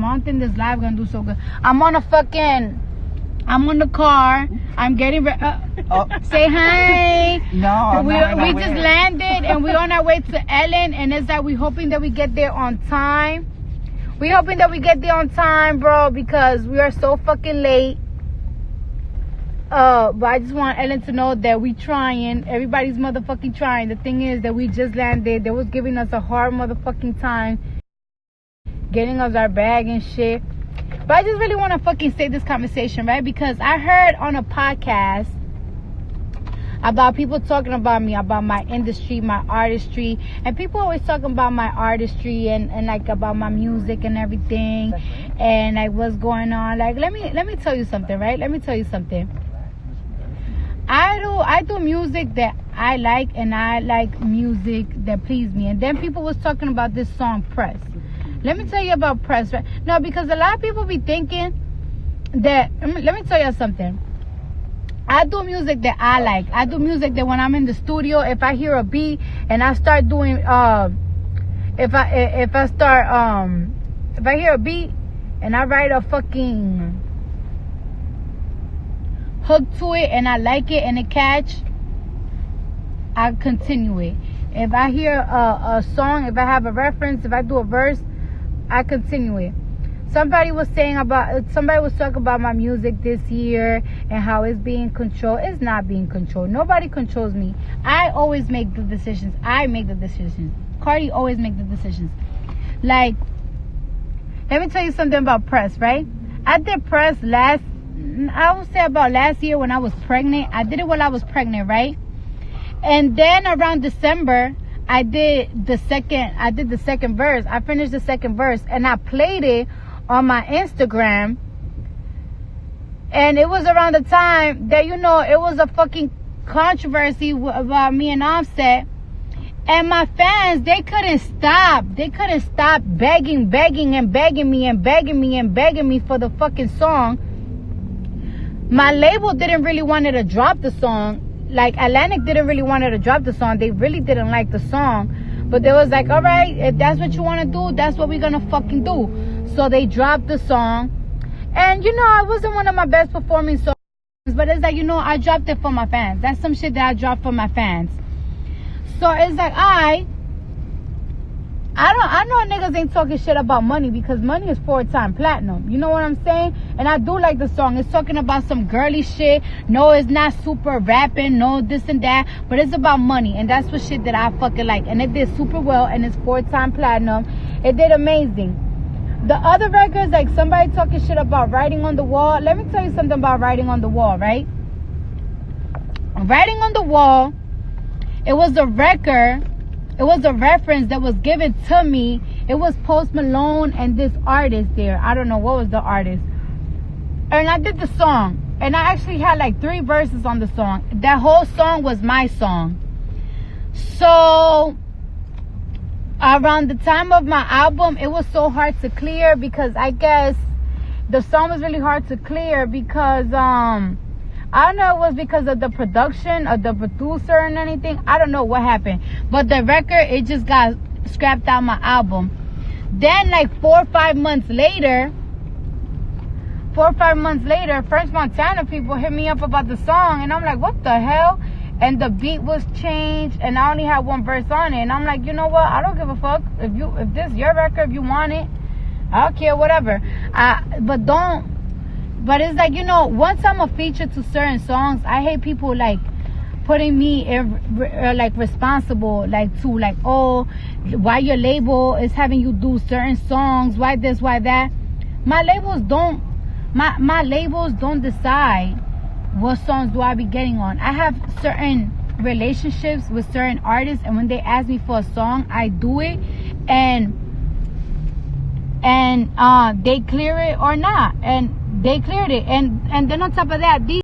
them. I don't think this live gonna do so good. I'm on the car. I'm getting say hi. No, we just landed and we're on our way to Ellen, and it's like we hoping that we get there on time. We hoping that we get there on time, bro, because we are so fucking late. But I just want Ellen to know that we trying. Everybody's motherfucking trying. The thing is that we just landed. They was giving us a hard motherfucking time getting us our bag and shit. But I just really want to fucking say this conversation, right? Because I heard on a podcast about people talking about me, about my industry, my artistry. And people always talking about my artistry and like about my music and everything. And like what's going on. Like, let me tell you something, right? Let me tell you something. I do music that I like, and I like music that please me. And then people was talking about this song, Press. Let me tell you about Press, right? No, because a lot of people be thinking that, let me tell you something. I do music that I like. I do music that when I'm in the studio, if I hear a beat and I start doing, if I hear a beat and I write a fucking hook to it and I like it and it catch, I continue it. If I hear a song, if I have a reference, if I do a verse, I continue it. Somebody was talking about my music this year and how it's being controlled. It's not being controlled. Nobody controls me. I always make the decisions. I make the decisions. Cardi always make the decisions. Like, let me tell you something about Press, right? I did Press last year when I was pregnant. I did it while I was pregnant, right? And then around December, I did the second verse. I finished the second verse and I played it on my Instagram. And it was around the time that, it was a fucking controversy about me and Offset. And my fans, they couldn't stop. They couldn't stop begging me for the fucking song. My label didn't really want to drop the song. Like, Atlantic didn't really want to drop the song. They really didn't like the song. But they was like, all right, if that's what you want to do, that's what we're going to fucking do. So they dropped the song. And, it wasn't one of my best performing songs. But it's like, I dropped it for my fans. That's some shit that I dropped for my fans. So it's like, I know niggas ain't talking shit about money because money is 4-time platinum. You know what I'm saying? And I do like the song. It's talking about some girly shit. No, it's not super rapping. No, this and that. But it's about money. And that's what shit that I fucking like. And it did super well. And it's 4-time platinum. It did amazing. The other records, like somebody talking shit about Writing on the Wall. Let me tell you something about Writing on the Wall, right? Writing on the Wall, it was a record. It was a reference that was given to me. It was Post Malone and this artist there. I don't know what was the artist. And I did the song. And I actually had like 3 verses on the song. That whole song was my song. So, around the time of my album, it was so hard to clear because I guess the song was really hard to clear because, I don't know if it was because of the production or the producer and anything. I don't know what happened. But the record, it just got scrapped out my album. Then like 4 or 5 months later, French Montana people hit me up about the song. And I'm like, what the hell? And the beat was changed. And I only had 1 verse on it. And I'm like, you know what? I don't give a fuck. If this is your record, if you want it, I don't care, whatever. But it's like, once I'm a feature to certain songs, I hate people like putting me like responsible, like to like, oh, why your label is having you do certain songs, why this, why that. My labels don't decide what songs do I be getting on. I have certain relationships with certain artists, and when they ask me for a song, I do it, and they clear it or not, and they cleared it, and then on top of that, these